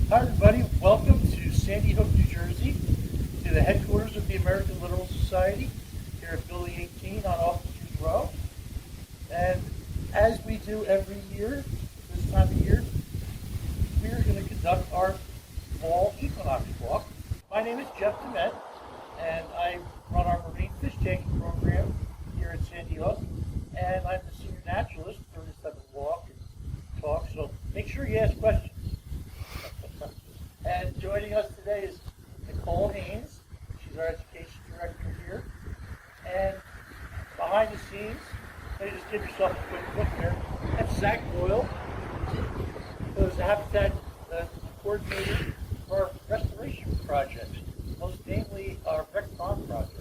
Hi everybody, welcome to Sandy Hook, New Jersey, to the headquarters of the American Littoral Society here at Building 18 on Officers Row. And as we do every year, this time of year, we are going to conduct our fall Equinox Walk. My name is Jeff Dement, and I run our marine fish tanking program here at Sandy Hook, and I'm the senior naturalist for this type of walk and talk, so make sure you ask questions. And joining us today is Nicole Haines. She's our education director here. And behind the scenes, let me just give yourself a quick look here. That's Manny Royle, who is the habitat coordinator for our restoration projects, most namely our wreck pond project.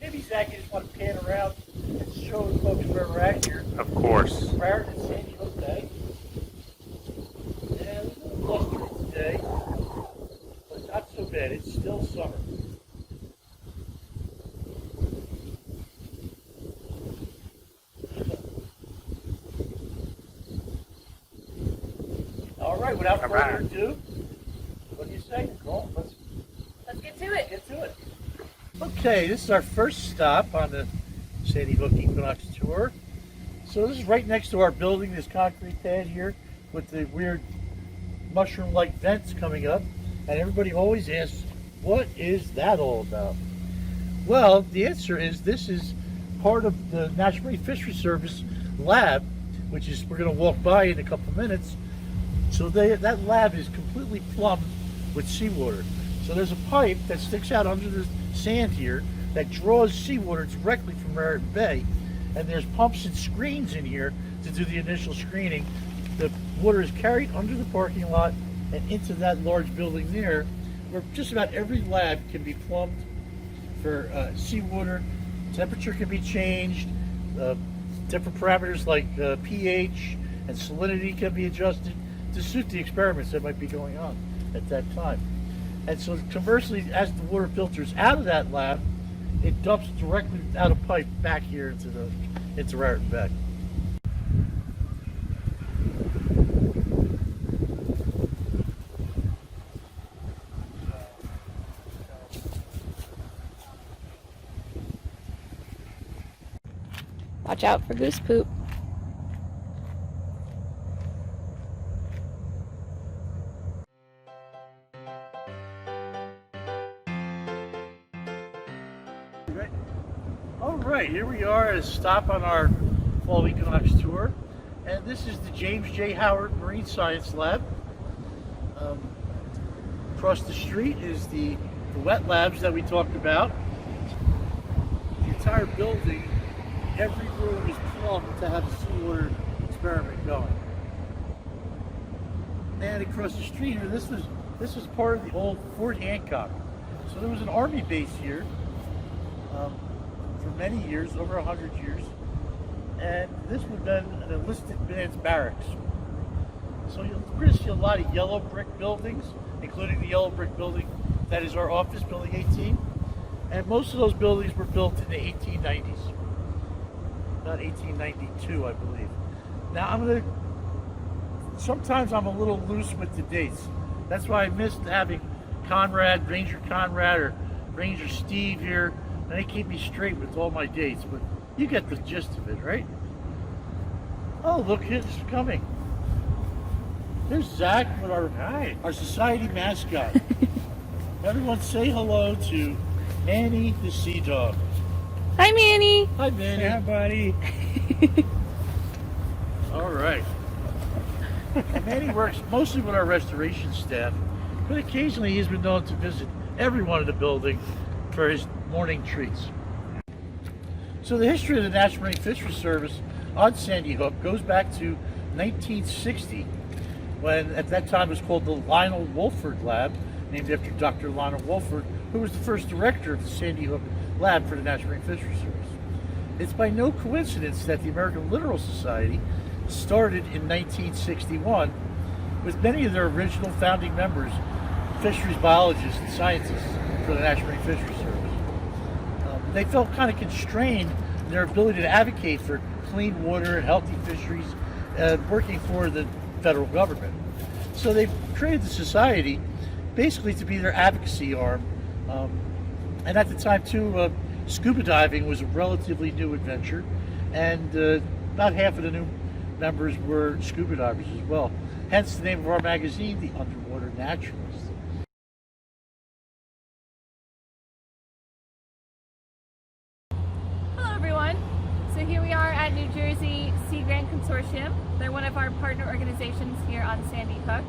Maybe Zach, you just want to pan around and show the folks where we're at here. Of course. Prior to Sandy Hook Day. And a little blustery today. Not so bad, it's still summer. All right, without further ado, what do you say, Nicole? Let's get to it. Get to it. Okay, this is our first stop on the Sandy Hook Equinox tour. So this is right next to our building, this concrete pad here with the weird mushroom-like vents coming up. And everybody always asks, what is that all about? Well, the answer is this is part of the National Marine Fisheries Service lab, which is we're going to walk by in a couple of minutes. So that lab is completely plumbed with seawater. So there's a pipe that sticks out under the sand here that draws seawater directly from Merritt Bay. And there's pumps and screens in here to do the initial screening. The water is carried under the parking lot and into that large building there, where just about every lab can be plumbed for seawater. Temperature can be changed, different parameters like pH and salinity can be adjusted to suit the experiments that might be going on at that time. And so conversely, as the water filters out of that lab, it dumps directly out of pipe back here into Raritan Bay. Watch out for goose poop. All right, here we are at a stop on our fall Equinox tour, and this is the James J. Howard Marine Science Lab. Across the street is the wet labs that we talked about. The entire building, every room is plumbed to have a seawater experiment going. And across the street here, this was part of the old Fort Hancock. So there was an army base here for many years, over 100 years, and this would have been an enlisted man's barracks. So you're going to see a lot of yellow brick buildings, including the yellow brick building that is our office, Building 18. And most of those buildings were built in the 1890s. About 1892, I believe. Now sometimes I'm a little loose with the dates. That's why I missed having Ranger Conrad or Ranger Steve here, and they keep me straight with all my dates, but you get the gist of it, right? Oh, look, it's coming. There's Zach with our society mascot. Everyone say hello to Manny the Sea Dog. Hi, Manny. Hi, Manny. Yeah, buddy. All right. And Manny works mostly with our restoration staff, but occasionally he's been known to visit everyone in the building for his morning treats. So the history of the National Marine Fisheries Service on Sandy Hook goes back to 1960, when at that time it was called the Lionel Wolford Lab, named after Dr. Lionel Wolford, who was the first director of the Sandy Hook Lab for the National Marine Fisheries Service. It's by no coincidence that the American Littoral Society started in 1961 with many of their original founding members, fisheries biologists and scientists for the National Marine Fisheries Service. They felt kind of constrained in their ability to advocate for clean water and healthy fisheries, working for the federal government. So they created the society basically to be their advocacy arm. And at the time too, scuba diving was a relatively new adventure, and about half of the new members were scuba divers as well. Hence the name of our magazine, The Underwater Naturalist. Hello everyone. So here we are at New Jersey Sea Grant Consortium. They're one of our partner organizations here on Sandy Hook.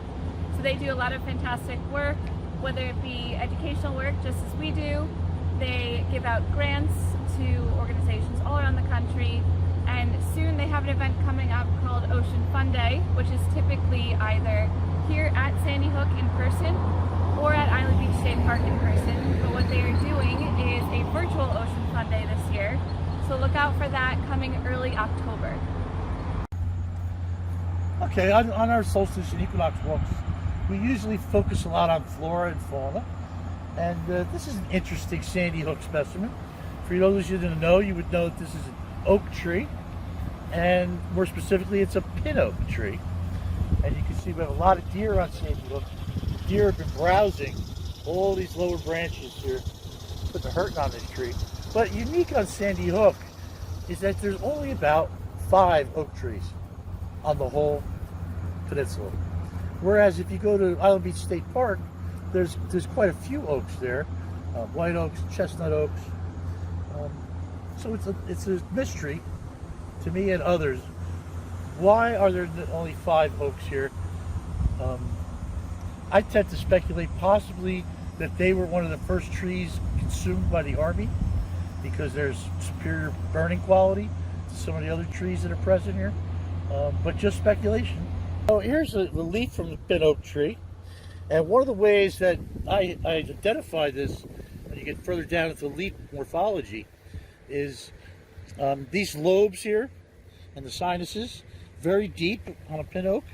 So they do a lot of fantastic work, whether it be educational work just as we do. They give out grants to organizations all around the country, and soon they have an event coming up called Ocean Fun Day, which is typically either here at Sandy Hook in person or at Island Beach State Park in person. But what they are doing is a virtual Ocean Fun Day this year, so look out for that coming early October. Okay, on our solstice and equinox walks, we usually focus a lot on flora and fauna, and this is an interesting Sandy Hook specimen. For those you didn't know, you would know that this is an oak tree, and more specifically it's a pin oak tree. And you can see we have a lot of deer on Sandy Hook. The deer have been browsing all these lower branches here, putting a hurting on this tree. But unique on Sandy Hook is that there's only about 5 oak trees on the whole peninsula. Whereas if you go to Island Beach State Park, there's quite a few oaks there, white oaks, chestnut oaks. So it's a mystery to me and others. Why are there only 5 oaks here? I tend to speculate possibly that they were one of the first trees consumed by the Army because there's superior burning quality to some of the other trees that are present here. But just speculation. So here's the leaf from the pin oak tree. And one of the ways that I identify this, when you get further down into leaf morphology, is these lobes here and the sinuses, very deep on a pin oak.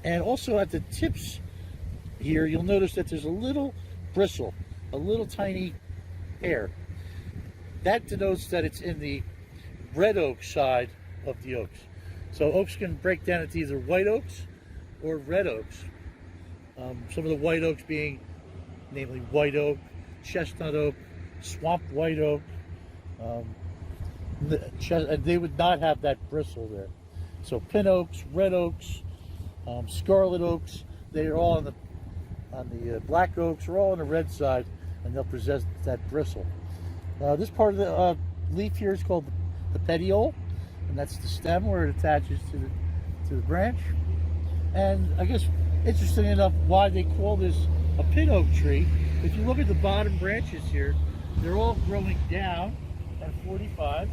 And also at the tips here, you'll notice that there's a little bristle, a little tiny hair. That denotes that it's in the red oak side of the oaks. So oaks can break down into either white oaks or red oaks. Some of the white oaks being namely white oak, chestnut oak, swamp white oak. And they would not have that bristle there. So pin oaks, red oaks, scarlet oaks, they are all on the black oaks are all on the red side, and they'll possess that bristle. This part of the leaf here is called the petiole, and that's the stem where it attaches to the branch. And I guess interesting enough, why they call this a pin oak tree, if you look at the bottom branches here, they're all growing down at 45,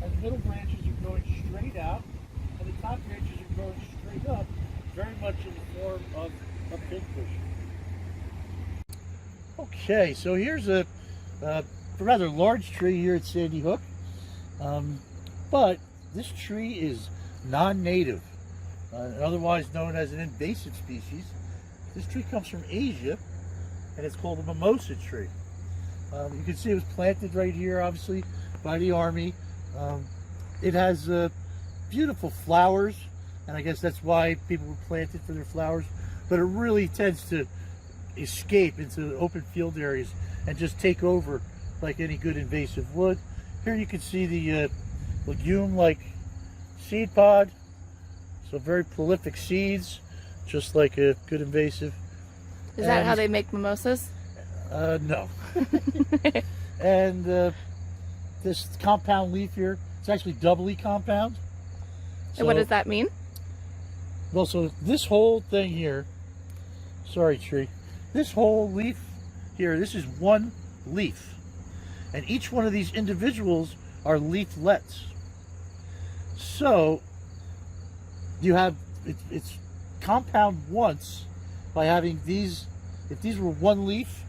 and the middle branches are growing straight out, and the top branches are growing straight up, very much in the form of a pinfish. Okay, so here's a rather large tree here at Sandy Hook, but this tree is non-native, otherwise known as an invasive species. This tree comes from Asia, and it's called a mimosa tree. You can see it was planted right here, obviously, by the Army. It has beautiful flowers, and I guess that's why people would plant it, for their flowers, but it really tends to escape into open field areas and just take over like any good invasive would. Here you can see the legume-like seed pod, so very prolific seeds, just like a good invasive. Is that how they make mimosas? No. And this compound leaf here, it's actually doubly compound. And what does that mean? Well, so this whole thing here, sorry tree, this whole leaf here, this is one leaf. And each one of these individuals are leaflets. So you have, it's compound once by having these. If these were one leaf,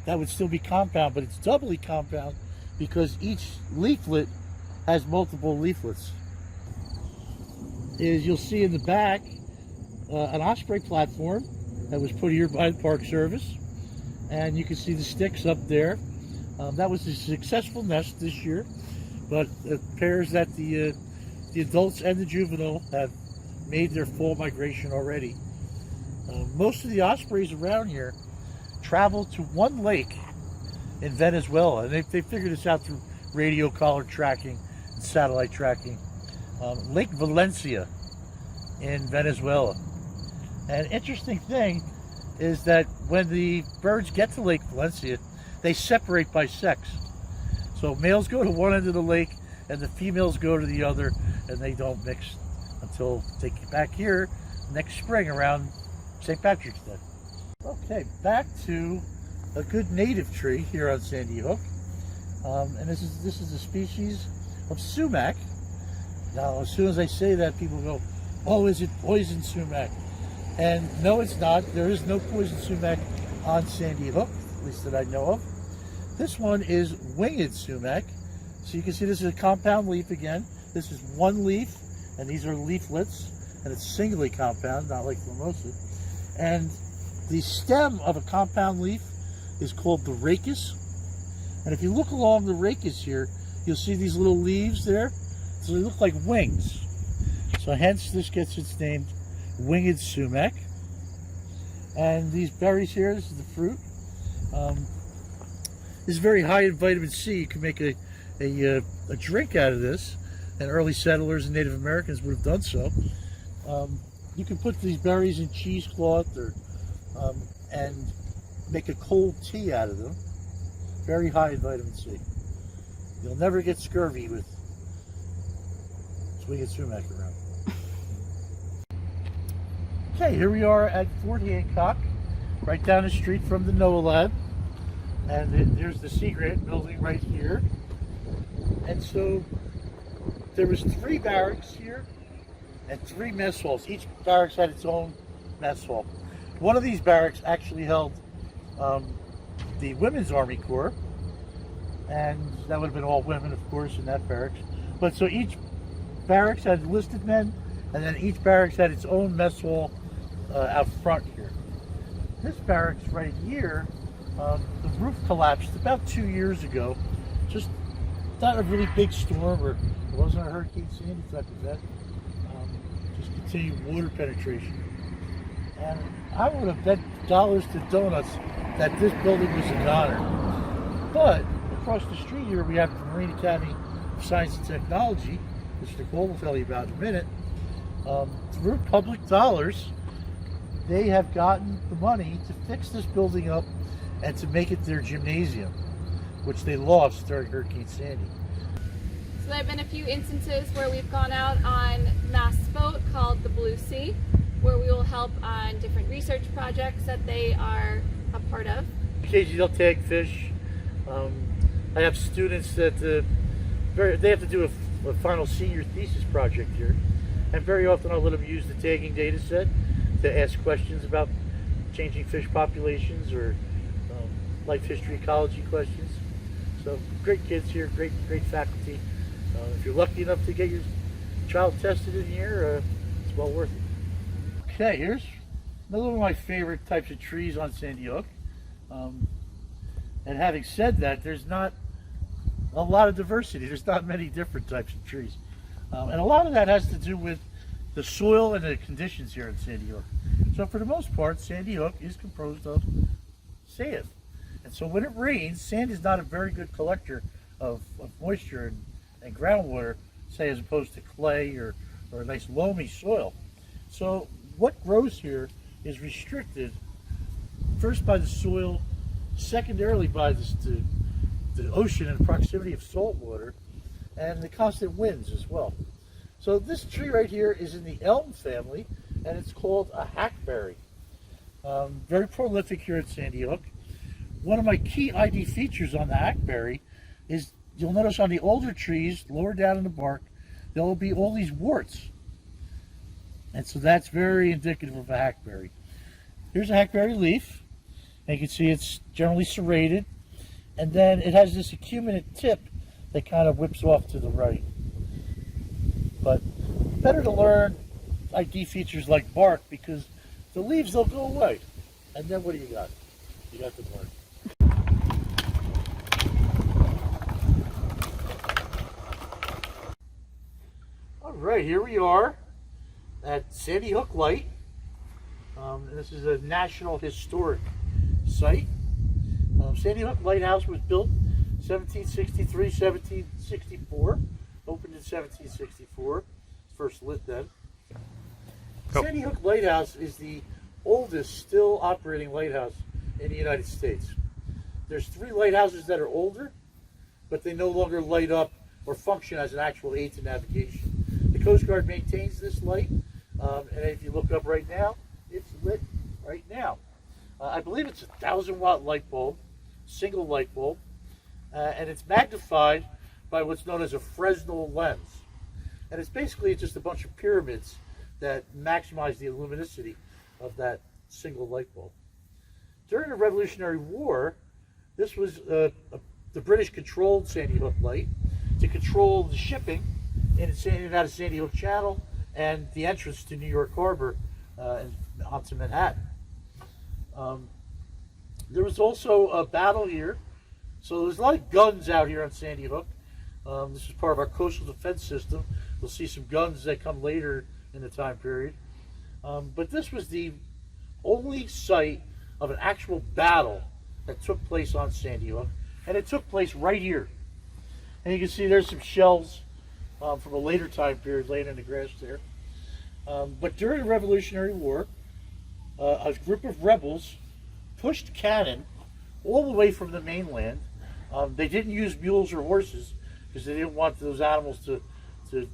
that would still be compound, but it's doubly compound because each leaflet has multiple leaflets. As you'll see in the back, an Osprey platform that was put here by the Park Service, and you can see the sticks up there. That was a successful nest this year, but it appears that the adults and the juvenile have made their fall migration already. Most of the ospreys around here travel to one lake in Venezuela, and they figured this out through radio collar tracking and satellite tracking. Lake Valencia in Venezuela. And an interesting thing is that when the birds get to Lake Valencia, they separate by sex. So males go to one end of the lake and the females go to the other, and they don't mix until they get back here next spring around St. Patrick's Day. Okay, back to a good native tree here on Sandy Hook. And this is a species of sumac. Now, as soon as I say that, people go, oh, is it poison sumac? And no, it's not. There is no poison sumac on Sandy Hook, at least that I know of. This one is winged sumac. So you can see this is a compound leaf again. This is one leaf, and these are leaflets, and it's singly compound, not like mimosa. And the stem of a compound leaf is called the rachis. And if you look along the rachis here, you'll see these little leaves there. So they look like wings. So hence this gets its name, winged sumac. And these berries here, this is the fruit. This is very high in vitamin C. You can make a drink out of this, and early settlers and Native Americans would have done so. You can put these berries in cheesecloth and make a cold tea out of them. Very high in vitamin C. You'll never get scurvy with winged sumac around. Okay, here we are at Fort Hancock, right down the street from the NOAA lab. And there's the Sea Grant building right here. And so there was 3 barracks here and 3 mess halls. Each barracks had its own mess hall. One of these barracks actually held the Women's Army Corps, and that would have been all women, of course, in that barracks. But so each barracks had enlisted men, and then each barracks had its own mess hall out front here. This barracks right here, the roof collapsed about 2 years ago. Just not a really big storm, or it wasn't a Hurricane Sandy type event. Just continued water penetration. And I would have bet dollars to donuts that this building was a goner. But across the street here we have the Marine Academy of Science and Technology, which Nicole will tell you about in a minute. Through public dollars, they have gotten the money to fix this building up and to make it their gymnasium, which they lost during Hurricane Sandy. So there have been a few instances where we've gone out on Mass boat called the Blue Sea, where we will help on different research projects that they are a part of. Occasionally they'll tag fish. I have students that they have to do a final senior thesis project here, and very often I'll let them use the tagging data set to ask questions about changing fish populations or life history ecology questions. So great kids here, great faculty. If you're lucky enough to get your child tested in here, it's well worth it. Okay, here's another one of my favorite types of trees on Sandy Hook. And having said that, there's not a lot of diversity. There's not many different types of trees. And a lot of that has to do with the soil and the conditions here in Sandy Hook. So for the most part, Sandy Hook is composed of sand. And so when it rains, sand is not a very good collector of moisture and groundwater, say, as opposed to clay or a nice loamy soil. So what grows here is restricted first by the soil, secondarily by the ocean and the proximity of salt water, and the constant winds as well. So this tree right here is in the elm family, and it's called a hackberry. Very prolific here at Sandy Hook. One of my key ID features on the hackberry is you'll notice on the older trees, lower down in the bark, there will be all these warts. And so that's very indicative of a hackberry. Here's a hackberry leaf, and you can see it's generally serrated, and then it has this acuminate tip that kind of whips off to the right. But better to learn ID features like bark, because the leaves, they'll go away. And then what do you got? You got the bark. All right, here we are at Sandy Hook Light. And this is a National Historic Site. Sandy Hook Lighthouse was built 1763, 1764, opened in 1764, first lit then. Oh. Sandy Hook Lighthouse is the oldest still operating lighthouse in the United States. There's 3 lighthouses that are older, but they no longer light up or function as an actual aid to navigation. The Coast Guard maintains this light, and if you look up right now, it's lit right now. I believe it's a 1,000-watt light bulb, single light bulb, and it's magnified by what's known as a Fresnel lens. And it's basically just a bunch of pyramids that maximize the luminosity of that single light bulb. During the Revolutionary War, this was the British controlled Sandy Hook Light to control the shipping in and out of Sandy Hook Channel and the entrance to New York Harbor and onto Manhattan. There was also a battle here, so there's a lot of guns out here on Sandy Hook. This is part of our coastal defense system. We'll see some guns that come later in the time period. But this was the only site of an actual battle that took place on Sandy Hook, and it took place right here. And you can see there's some shells from a later time period laying in the grass there. But during the Revolutionary War, a group of rebels pushed cannon all the way from the mainland. They didn't use mules or horses because they didn't want those animals to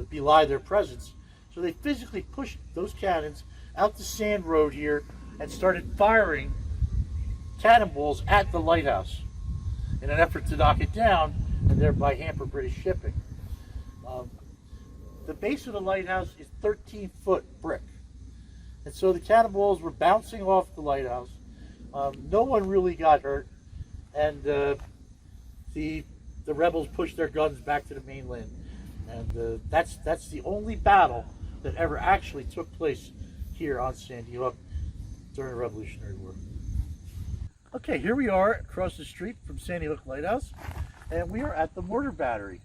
belie their presence. So they physically pushed those cannons out the sand road here and started firing cannonballs at the lighthouse in an effort to knock it down and thereby hamper British shipping. The base of the lighthouse is 13-foot brick. And so the cannonballs were bouncing off the lighthouse. No one really got hurt. And the rebels pushed their guns back to the mainland. And that's the only battle that ever actually took place here on Sandy Hook during the Revolutionary War. Okay, here we are across the street from Sandy Hook Lighthouse, and we are at the mortar battery.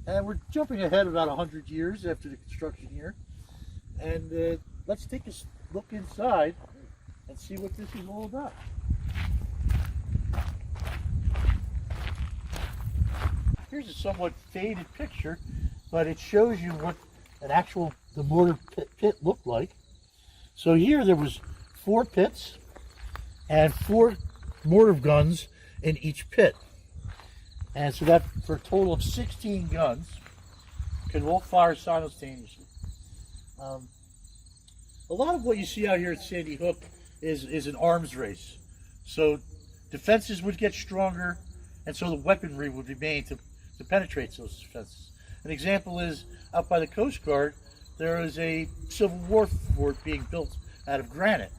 And we're jumping ahead about 100 years after the construction here. And let's take a look inside and see what this is all about. Here's a somewhat faded picture, but it shows you what the mortar pit looked like. So here there was 4 pits and 4 mortar guns in each pit. And so that for a total of 16 guns could all fire simultaneously. A lot of what you see out here at Sandy Hook is an arms race. So defenses would get stronger, and so the weaponry would be made to penetrate those defenses. An example is out by the Coast Guard, there is a Civil War fort being built out of granite.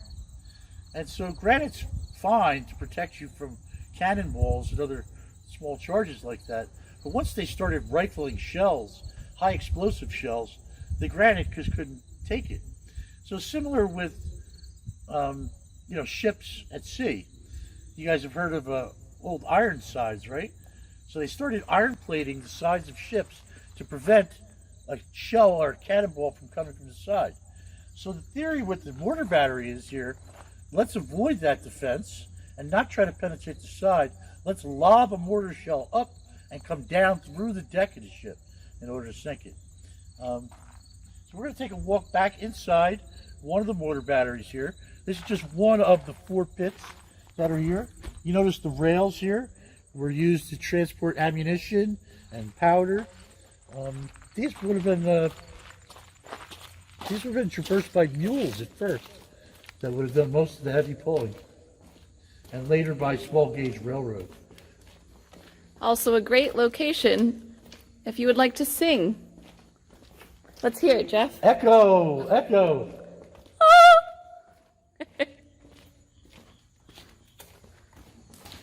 And so granite's fine to protect you from cannonballs and other small charges like that. But once they started rifling shells, high explosive shells, the granite just couldn't take it. So similar with ships at sea. You guys have heard of old iron sides, right? So they started iron plating the sides of ships to prevent a shell or a cannonball from coming from the side. So the theory with the mortar battery is here, let's avoid that defense and not try to penetrate the side. Let's lob a mortar shell up and come down through the deck of the ship in order to sink it. So we're going to take a walk back inside one of the mortar batteries here. This is just one of the 4 pits that are here. You notice the rails here were used to transport ammunition and powder. These would have been traversed by mules at first that would have done most of the heavy pulling, and later by small gauge railroad. Also a great location if you would like to sing. Let's hear it, Jeff. Echo, echo.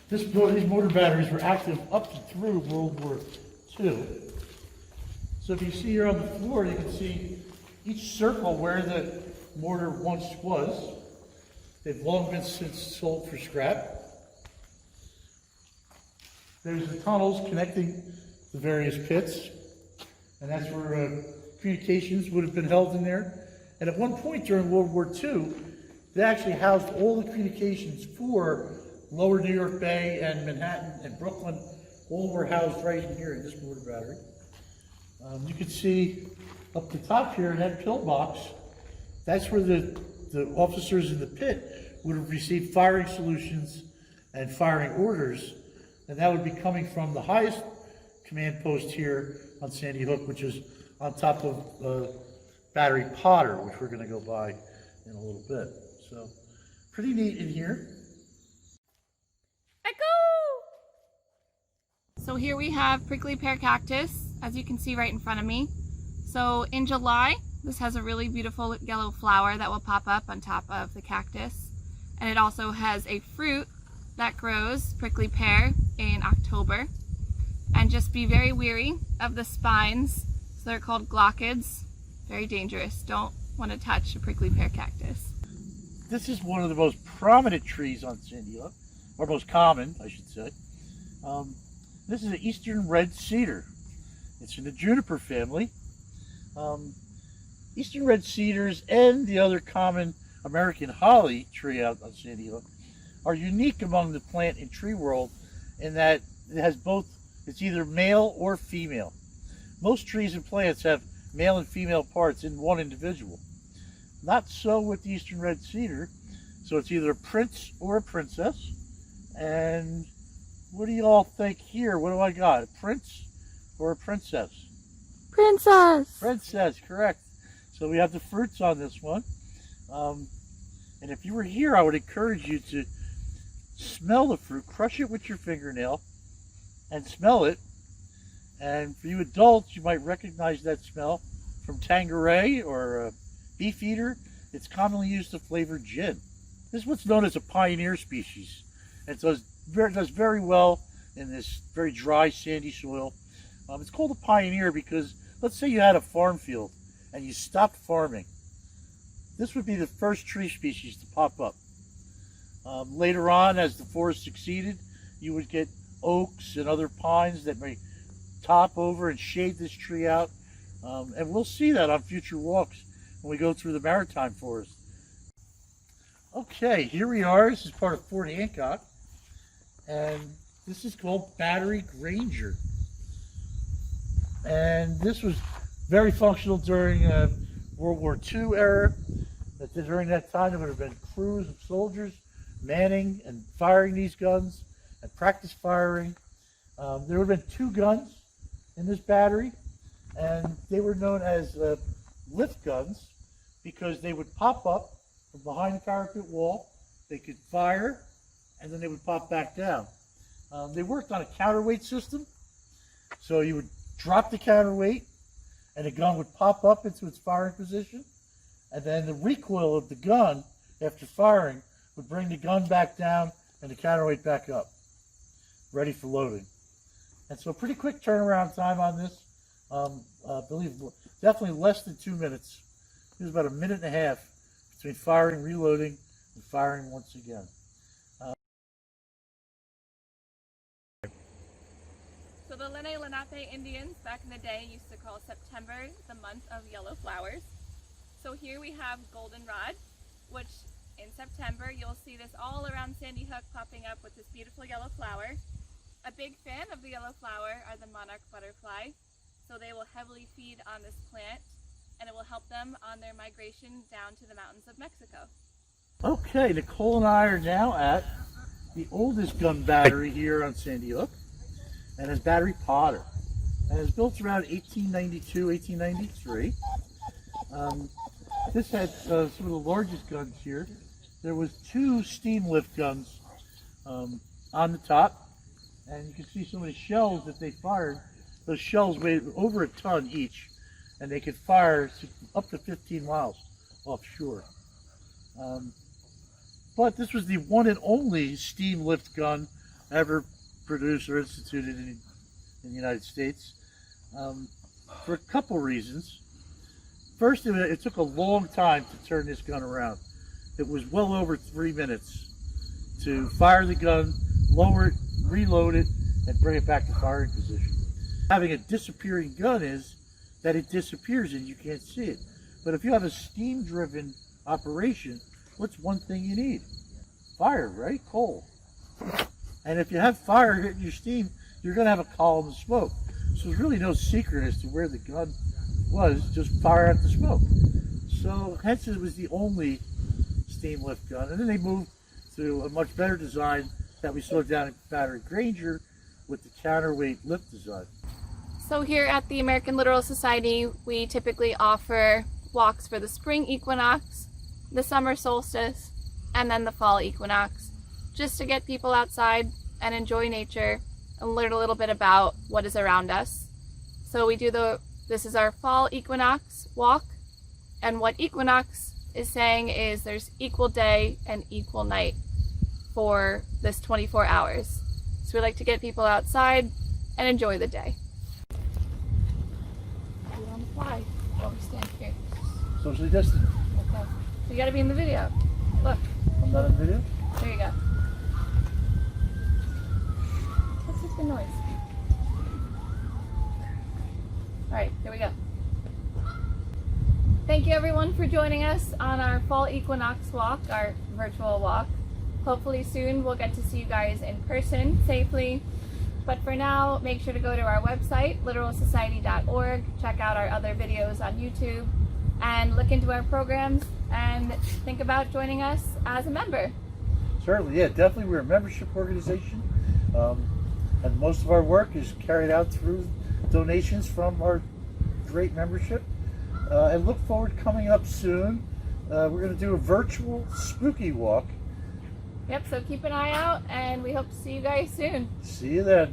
These mortar batteries were active up and through World War II. So if you see here on the floor, you can see each circle where the mortar once was. They've long been since sold for scrap. There's the tunnels connecting the various pits, and that's where communications would have been held in there. And at one point during World War II, They actually housed all the communications for Lower New York Bay and Manhattan and Brooklyn. All were housed right in here in this mortar battery. You can see up the top here in that pillbox, that's where the officers in the pit would have received firing solutions and firing orders, and that would be coming from the highest command post here on Sandy Hook, which is on top of Battery Potter, which we're going to go by in a little bit. So pretty neat in here. Echo! So here we have prickly pear cactus, as you can see right in front of me. So in July, this has a really beautiful yellow flower that will pop up on top of the cactus. And it also has a fruit that grows, prickly pear, in October. And just be very wary of the spines. So they're called glochids. Very dangerous. Don't want to touch a prickly pear cactus. This is one of the most prominent trees on Sandy Hook, or most common, I should say. This is an eastern red cedar. It's in the juniper family. Eastern red cedars and the other common American holly tree out on Sandy Hook are unique among the plant and tree world in that it has both, it's either male or female. Most trees and plants have male and female parts in one individual. Not so with the eastern red cedar. So it's either a prince or a princess. And what do you all think here? What do I got? A prince or a princess? Princess! Princess, correct. So we have the fruits on this one. And if you were here, I would encourage you to smell the fruit, crush it with your fingernail, and smell it. And for you adults, you might recognize that smell from Tanqueray or Beefeater. It's commonly used to flavor gin. This is what's known as a pioneer species. And so it does very well in this very dry, sandy soil. It's called a pioneer because let's say you had a farm field and you stopped farming. This would be the first tree species to pop up. Later on, as the forest succeeded, you would get oaks and other pines that may top over and shade this tree out. And we'll see that on future walks when we go through the maritime forest. Okay, here we are. This is part of Fort Hancock. And this is called Battery Granger. And this was very functional during World War II era. During that time, there would have been crews of soldiers manning and firing these guns and practice firing. There would have been 2 guns in this battery, and they were known as lift guns because they would pop up from behind the parapet wall. They could fire, and then they would pop back down. They worked on a counterweight system, so you would drop the counterweight, and the gun would pop up into its firing position, and then the recoil of the gun after firing would bring the gun back down and the counterweight back up, ready for loading. And so pretty quick turnaround time on this. I believe definitely less than 2 minutes. It was about a minute and a half between firing, reloading, and firing once again. So the Lenape Indians back in the day used to call September the month of yellow flowers. So here we have goldenrod, which in September you'll see this all around Sandy Hook popping up with this beautiful yellow flower. A big fan of the yellow flower are the monarch butterfly. So they will heavily feed on this plant and it will help them on their migration down to the mountains of Mexico. Okay, Nicole and I are now at the oldest gun battery here on Sandy Hook, and it's Battery Potter. And it's built around 1892, 1893. This had some of the largest guns here. There was 2 steam lift guns on the top, and you can see some of the shells that they fired. Those shells weighed over a ton each, and they could fire up to 15 miles offshore. But this was the one and only steam lift gun ever produced or instituted in the United States, for a couple reasons. First, it took a long time to turn this gun around. It was well over 3 minutes to fire the gun, lower it, reload it, and bring it back to firing position. Having a disappearing gun is that it disappears and you can't see it. But if you have a steam-driven operation, what's one thing you need? Fire, right? Coal. And if you have fire hitting your steam, you're going to have a column of smoke. So there's really no secret as to where the gun was, just fire out the smoke. So hence it was the only steam lift gun. And then they moved to a much better design that we saw down in Battery Granger with the counterweight lift design. So here at the American Littoral Society, we typically offer walks for the spring equinox, the summer solstice, and then the fall equinox, just to get people outside and enjoy nature and learn a little bit about what is around us. So we do this is our fall equinox walk, and what equinox is saying is there's equal day and equal night for this 24 hours. So we like to get people outside and enjoy the day. Do it on the fly while we stand here. Socially distant. Okay. So you gotta be in the video. Look. I'm not in video? There you go. What's with the noise? Alright, here we go. Thank you everyone for joining us on our fall equinox walk, our virtual walk. Hopefully soon we'll get to see you guys in person safely. But for now, make sure to go to our website, littoralsociety.org, check out our other videos on YouTube, and look into our programs and think about joining us as a member. Certainly, yeah, definitely. We're a membership organization, and most of our work is carried out through donations from our great membership. And look forward coming up soon. We're going to do a virtual spooky walk. Yep, so keep an eye out, and we hope to see you guys soon. See you then.